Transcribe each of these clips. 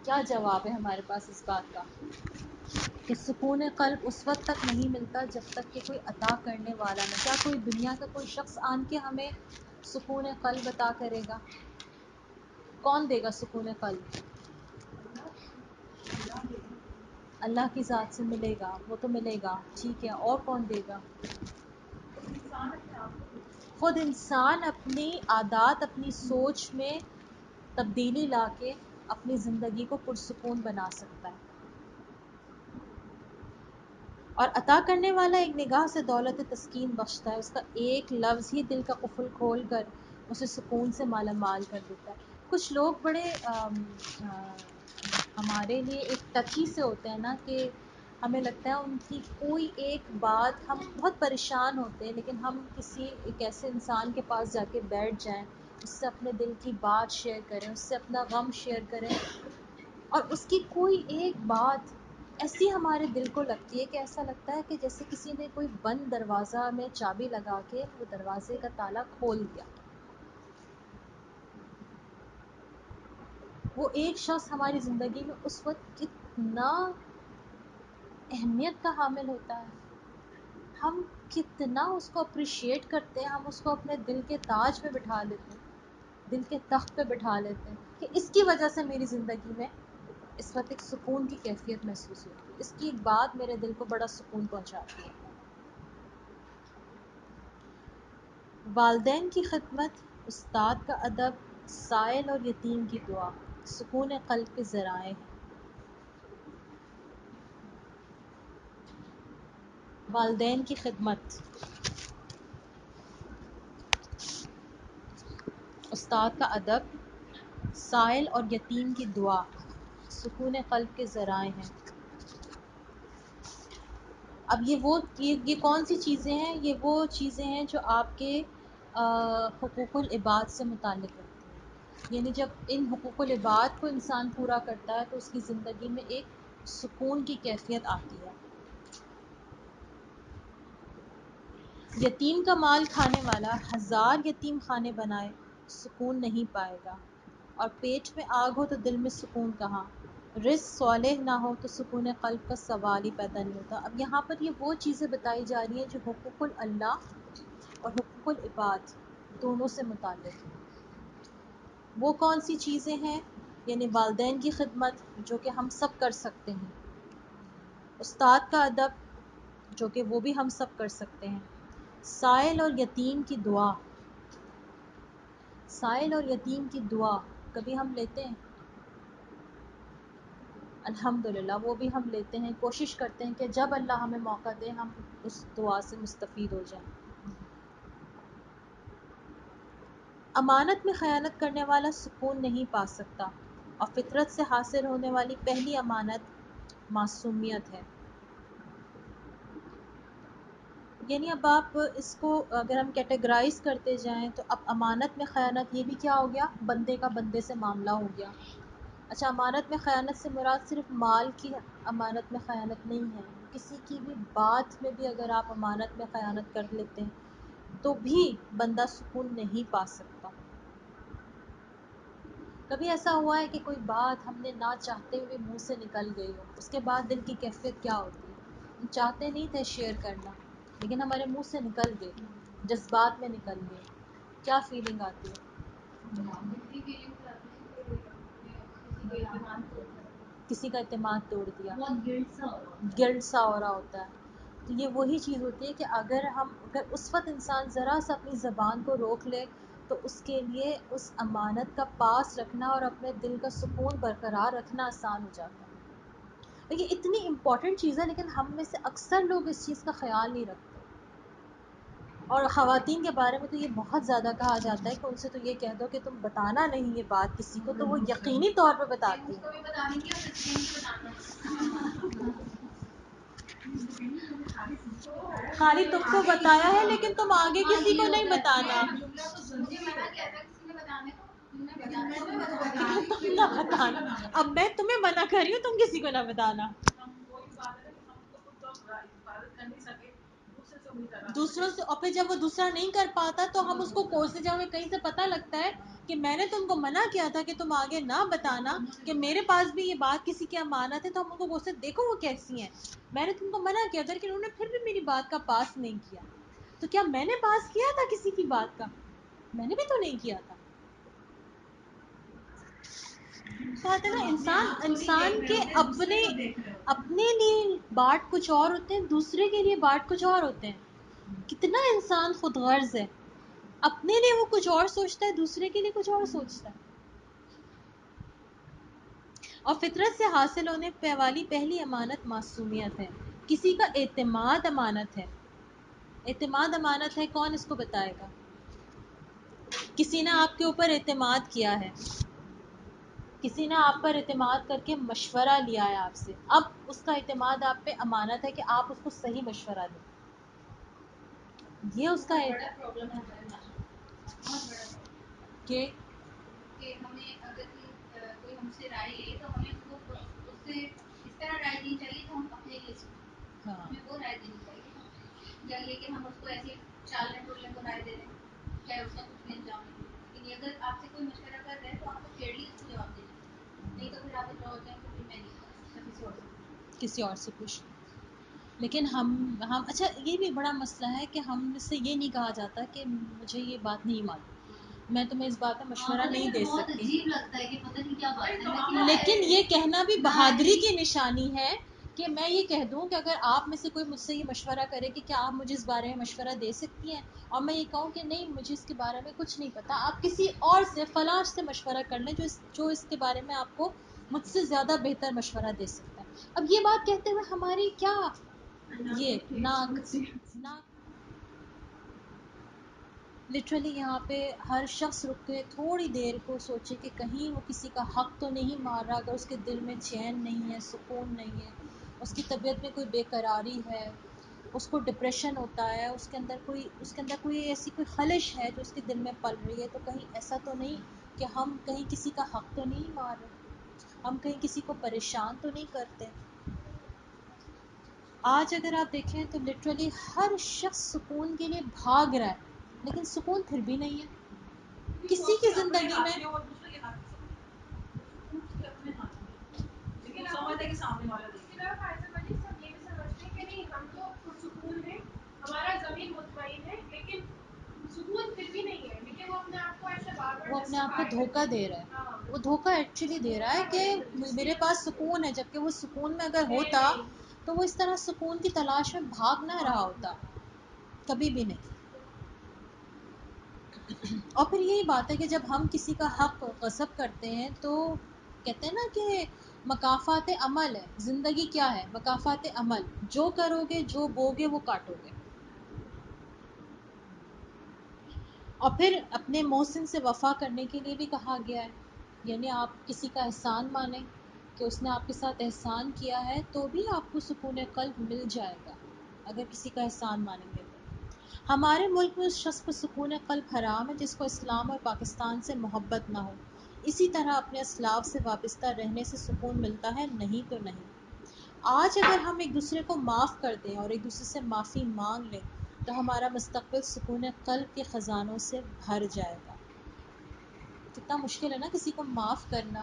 کیا جواب ہے ہمارے پاس اس بات کا کہ سکون قلب اس وقت تک نہیں ملتا جب تک کہ کوئی عطا کرنے والا نہ. کیا کوئی دنیا کا کوئی شخص آن کے ہمیں سکون قلب عطا کرے گا؟ کون دے گا سکون قلب؟ اللہ کی ذات سے ملے گا، وہ تو ملے گا، ٹھیک ہے، اور کون دے گا؟ خود انسان اپنی عادات، اپنی سوچ میں تبدیلی لا کے اپنی زندگی کو پرسکون بنا سکتا ہے. اور عطا کرنے والا ایک نگاہ سے دولت تسکین بخشتا ہے. اس کا ایک لفظ ہی دل کا قفل کھول کر اسے سکون سے مالا مال کر دیتا ہے. کچھ لوگ بڑے ہمارے لیے ایک ٹچی سے ہوتے ہیں نا، کہ ہمیں لگتا ہے ان کی کوئی ایک بات، ہم بہت پریشان ہوتے ہیں لیکن ہم کسی ایک ایسے انسان کے پاس جا کے بیٹھ جائیں، اس سے اپنے دل کی بات شیئر کریں، اس سے اپنا غم شیئر کریں، اور اس کی کوئی ایک بات ایسی ہمارے دل کو لگتی ہے کہ ایسا لگتا ہے کہ جیسے کسی نے کوئی بند دروازہ میں چابی لگا کے وہ دروازے کا تالا کھول دیا. وہ ایک شخص ہماری زندگی میں اس وقت کتنا اہمیت کا حامل ہوتا ہے، ہم کتنا اس کو اپریشیٹ کرتے ہیں، ہم اس کو اپنے دل کے تاج پہ بٹھا لیتے ہیں، دل کے تخت پہ بٹھا لیتے ہیں کہ اس کی وجہ سے میری زندگی میں اس وقت ایک سکون کی کیفیت محسوس ہوتی ہے، اس کی ایک بات میرے دل کو بڑا سکون پہنچاتی ہے. والدین کی خدمت، استاد کا ادب، سائل اور یتیم کی دعا سکون قلب کے ذرائع ہیں. والدین کی خدمت، استاد کا ادب، سائل اور یتیم کی دعا سکون قلب کے ذرائع ہیں. اب یہ کون سی چیزیں ہیں؟ یہ وہ چیزیں ہیں جو آپ کے حقوق العباد سے متعلق رکھتی ہیں. یعنی جب ان حقوق العباد کو انسان پورا کرتا ہے تو اس کی زندگی میں ایک سکون کی کیفیت آتی ہے. یتیم کا مال کھانے والا 1000 یتیم خانے بنائے سکون نہیں پائے گا، اور پیٹ میں آگ ہو تو دل میں سکون کہاں. رزق صالح نہ ہو تو سکون قلب کا سوال ہی پیدا نہیں ہوتا. اب یہاں پر یہ وہ چیزیں بتائی جا رہی ہیں جو حقوق اللہ اور حقوق العباد دونوں سے متعلق ہیں. وہ کون سی چیزیں ہیں؟ یعنی والدین کی خدمت جو کہ ہم سب کر سکتے ہیں، استاد کا ادب جو کہ وہ بھی ہم سب کر سکتے ہیں، سائل اور یتیم کی دعا. سائل اور یتیم کی دعا کبھی ہم لیتے ہیں؟ الحمدللہ وہ بھی ہم لیتے ہیں، کوشش کرتے ہیں کہ جب اللہ ہمیں موقع دے ہم اس دعا سے مستفید ہو جائیں. امانت میں خیانت کرنے والا سکون نہیں پا سکتا، اور فطرت سے حاصل ہونے والی پہلی امانت معصومیت ہے. یعنی اب آپ اس کو اگر ہم کیٹیگرائز کرتے جائیں تو اب امانت میں خیانت یہ بھی کیا ہو گیا؟ بندے کا بندے سے معاملہ ہو گیا. اچھا، امانت میں خیانت سے مراد صرف مال کی امانت میں خیانت نہیں ہے، کسی کی بھی بات میں بھی اگر آپ امانت میں خیانت کر لیتے ہیں تو بھی بندہ سکون نہیں پا سکتا. کبھی ایسا ہوا ہے کہ کوئی بات ہم نے نہ چاہتے ہوئے منہ سے نکل گئی ہو، اس کے بعد دل کی کیفیت کیا ہوتی ہے؟ ہم چاہتے نہیں تھے شیئر کرنا لیکن ہمارے منہ سے نکل گئی، جذبات میں نکل گئی، کیا فیلنگ آتی ہے؟ کسی کا اعتماد توڑ دیا، گلٹ سا ہو رہا ہوتا ہے. تو یہ وہی چیز ہوتی ہے کہ اگر اس وقت انسان ذرا سا اپنی زبان کو روک لے تو اس کے لیے اس امانت کا پاس رکھنا اور اپنے دل کا سکون برقرار رکھنا آسان ہو جاتا ہے. یہ اتنی امپورٹنٹ چیز ہے لیکن ہم میں سے اکثر لوگ اس چیز کا خیال نہیں رکھتے. اور خواتین کے بارے میں تو یہ بہت زیادہ کہا جاتا ہے کہ ان سے تو یہ کہہ دو کہ تم بتانا نہیں یہ بات کسی کو، تو وہ یقینی طور پہ بتاتی ہیں. خالی تم کو بتایا ہے لیکن تم آگے کسی کو نہیں بتانا. تم نہ بتانا، اب میں تمہیں منع کر رہی ہوں تم کسی کو نہ بتانا. دوسروں سے، اور پھر جب وہ دوسرا نہیں کر پاتا تو ہم اس کو کوسے، جب ہمیں کہیں سے پتہ لگتا ہے کہ میں نے تم کو منع کیا تھا کہ تم آگے نہ بتانا کہ میرے پاس بھی یہ بات کسی کی امانت ہے، تو ہم ان کو کوسے، دیکھو وہ کیسی ہیں، میں نے تم کو منع کیا تھا لیکن انہوں نے پھر بھی میری بات کا پاس نہیں کیا، تو کیا میں نے پاس کیا تھا کسی کی بات کا؟ میں نے بھی تو نہیں کیا تھا۔ بات ہے نا، انسان کے اپنے لیے بات کچھ اور ہوتے ہیں، دوسرے کے لیے بات کچھ اور ہوتے ہیں۔ کتنا انسان خود غرض ہے، اپنے لیے وہ کچھ اور سوچتا ہے، دوسرے کے لیے کچھ اور سوچتا ہے۔ اور فطرت سے حاصل ہونے والی پہلی امانت معصومیت ہے۔ کسی کا اعتماد امانت ہے۔ اعتماد امانت ہے، کون اس کو بتائے گا؟ کسی نے آپ کے اوپر اعتماد کیا ہے، کسی نے آپ پر اعتماد کر کے مشورہ لیا ہے آپ سے، اب اس کا اعتماد آپ پہ امانت ہے کہ آپ اس کو صحیح مشورہ دیں۔ یہ اس کا پرابلم ہے ہمارے معاشرے میں، بہت بڑا کہ کہ ہمیں اگر کوئی ہم سے رائے لے تو ہمیں اس سے اس طرح رائے دینی چاہیے تو ہم اپنے لیے سوچیں، ہاں، ہمیں وہ رائے دینی چاہیے، یا لیکن ہم اس کو ایسے چالنے ٹولنے کو رائے دے دیں چاہے اس کا کچھ بھی انجام نہیں ہو۔ لیکن اگر آپ سے کوئی مشورہ کر رہے ہیں تو آپ کو فیئرلی اس کو جواب دینا چاہیے، نہیں تو پھر آپ اتنا ہو جائیں کہ پھر میں نہیں کروں، کسی اور سے پوچھوں۔ کسی اور سے پوچھ۔ لیکن ہم اچھا، یہ بھی بڑا مسئلہ ہے کہ ہم سے یہ نہیں کہا جاتا کہ مجھے یہ بات نہیں معلوم، میں تمہیں اس بات میں مشورہ نہیں دے بہت سکتی، عجیب لگتا ہے کہ پتہ نہیں کیا بات ہے، لیکن یہ کہنا بھی بہادری کی نشانی ہے کہ میں یہ کہہ دوں کہ اگر آپ میں سے کوئی مجھ سے یہ مشورہ کرے کہ کیا آپ مجھے اس بارے میں مشورہ دے سکتی ہیں، اور میں یہ کہوں کہ نہیں مجھے اس کے بارے میں کچھ نہیں پتا، آپ کسی اور سے، فلاں سے مشورہ کر لیں جو اس کے بارے میں آپ کو مجھ سے زیادہ بہتر مشورہ دے سکتا ہے۔ اب یہ بات کہتے ہوئے ہماری کیا یہ ناک لٹرلی یہاں پہ ہر شخص رک کے تھوڑی دیر کو سوچے کہ کہیں وہ کسی کا حق تو نہیں مار رہا، اگر اس کے دل میں چین نہیں ہے، سکون نہیں ہے، اس کی طبیعت میں کوئی بے قراری ہے، اس کو ڈپریشن ہوتا ہے، اس کے اندر کوئی ایسی کوئی خلش ہے جو اس کے دل میں پل رہی ہے، تو کہیں ایسا تو نہیں کہ ہم کہیں کسی کا حق تو نہیں مار رہے، ہم کہیں کسی کو پریشان تو نہیں کرتے۔ آج اگر آپ دیکھیں تو لٹرلی ہر شخص سکون کے لیے بھاگ رہا ہے، لیکن سکون پھر بھی نہیں ہے کسی کی زندگی میں۔ وہ اپنے آپ کو دھوکہ دے رہا ہے، وہ دھوکہ ایکچولی دے رہا ہے کہ میرے پاس سکون ہے، جبکہ وہ سکون میں اگر ہوتا تو وہ اس طرح سکون کی تلاش میں بھاگ نہ رہا ہوتا، کبھی بھی نہیں۔ اور پھر یہی بات ہے کہ جب ہم کسی کا حق غصب کرتے ہیں تو کہتے ہیں نا کہ مکافات عمل ہے، زندگی کیا ہے؟ مکافات عمل، جو کرو گے جو بوگے وہ کاٹو گے۔ اور پھر اپنے محسن سے وفا کرنے کے لیے بھی کہا گیا ہے، یعنی آپ کسی کا احسان مانیں کہ اس نے آپ کے ساتھ احسان کیا ہے تو بھی آپ کو سکون قلب مل جائے گا اگر کسی کا احسان مانیں گے تو۔ ہمارے ملک میں اس شخص کو سکون قلب حرام ہے جس کو اسلام اور پاکستان سے محبت نہ ہو، اسی طرح اپنے اسلاف سے وابستہ رہنے سے سکون ملتا ہے، نہیں تو نہیں۔ آج اگر ہم ایک دوسرے کو معاف کر دیں اور ایک دوسرے سے معافی مانگ لیں تو ہمارا مستقبل سکون قلب کے خزانوں سے بھر جائے گا۔ کتنا مشکل ہے نا کسی کو معاف کرنا،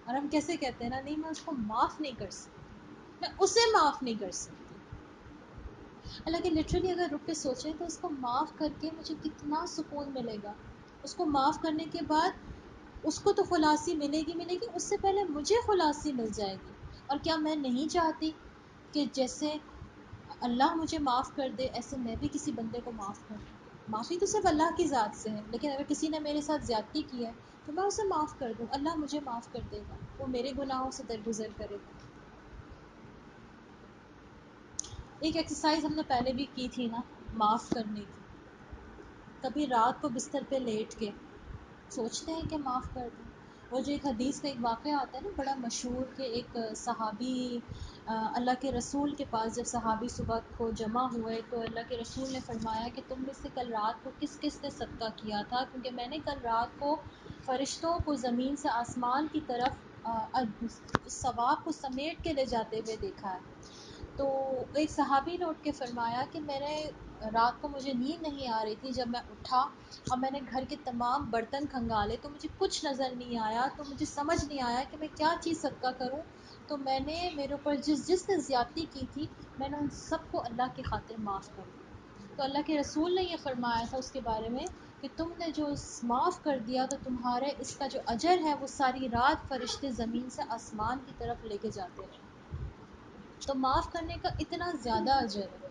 اور ہم کیسے کہتے ہیں نا، نہیں میں اس کو معاف نہیں کر سکتی، میں اسے معاف نہیں کر سکتی۔ حالانکہ لٹرلی اگر رک کے سوچیں تو اس کو معاف کر کے مجھے کتنا سکون ملے گا، اس کو معاف کرنے کے بعد اس کو تو خلاصی ملے گی، اس سے پہلے مجھے خلاصی مل جائے گی۔ اور کیا میں نہیں چاہتی کہ جیسے اللہ مجھے معاف کر دے ایسے میں بھی کسی بندے کو معاف کر دوں؟ معافی تو صرف اللہ کی ذات سے ہے، لیکن اگر کسی نے میرے ساتھ زیادتی کی ہے تو میں اسے معاف کر دوں، اللہ مجھے معاف کر دے گا، وہ میرے گناہوں سے درگزر کرے گا۔ ایک ایکسرسائز ہم نے پہلے بھی کی تھی نا، معاف کرنے کی۔ کبھی رات کو بستر پہ لیٹ کے سوچتے ہیں کہ معاف کر دیں؟ وہ جو ایک حدیث کا ایک واقعہ آتا ہے نا بڑا مشہور، کہ ایک صحابی اللہ کے رسول کے پاس جب صحابی صبح کو جمع ہوئے تو اللہ کے رسول نے فرمایا کہ تم میں سے کل رات کو کس کس نے صدقہ کیا تھا، کیونکہ میں نے کل رات کو فرشتوں کو زمین سے آسمان کی طرف ثواب کو سمیٹ کے لے جاتے ہوئے دیکھا ہے۔ تو ایک صحابی نے اٹھ کے فرمایا کہ میں نے رات کو مجھے نیند نہیں آ رہی تھی، جب میں اٹھا اور میں نے گھر کے تمام برتن کھنگالے تو مجھے کچھ نظر نہیں آیا، تو مجھے سمجھ نہیں آیا کہ میں کیا چیز صدقہ کروں، تو میں نے میرے اوپر جس نے زیادتی کی تھی میں نے ان سب کو اللہ کی خاطر معاف کر دیا۔ تو اللہ کے رسول نے یہ فرمایا تھا اس کے بارے میں کہ تم نے جو معاف کر دیا تو تمہارے اس کا جو اجر ہے وہ ساری رات فرشتے زمین سے آسمان کی طرف لے کے جاتے رہے۔ تو معاف کرنے کا اتنا زیادہ اجر ہے،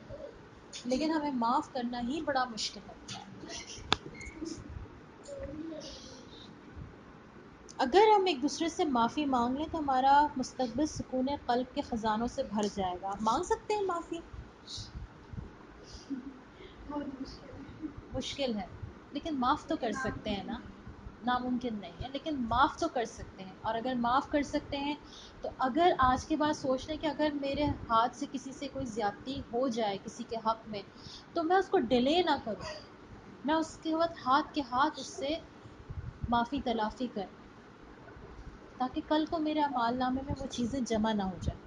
لیکن ہمیں معاف کرنا ہی بڑا مشکل لگتا ہے۔ اگر ہم ایک دوسرے سے معافی مانگ لیں تو ہمارا مستقبل سکون قلب کے خزانوں سے بھر جائے گا۔ مانگ سکتے ہیں معافی؟ بہت مشکل ہے۔ مشکل ہے، لیکن معاف تو کر سکتے ہیں نا، ناممکن نہیں ہے لیکن معاف تو کر سکتے ہیں۔ اور اگر معاف کر سکتے ہیں تو اگر آج کے بعد سوچ لیں کہ اگر میرے ہاتھ سے کسی سے کوئی زیادتی ہو جائے کسی کے حق میں تو میں اس کو ڈیلے نہ کروں، میں اس کے وقت ہاتھ کے ہاتھ اس سے معافی تلافی کروں، تاکہ کل کو میرے اعمال نامے میں وہ چیزیں جمع نہ ہو جائیں۔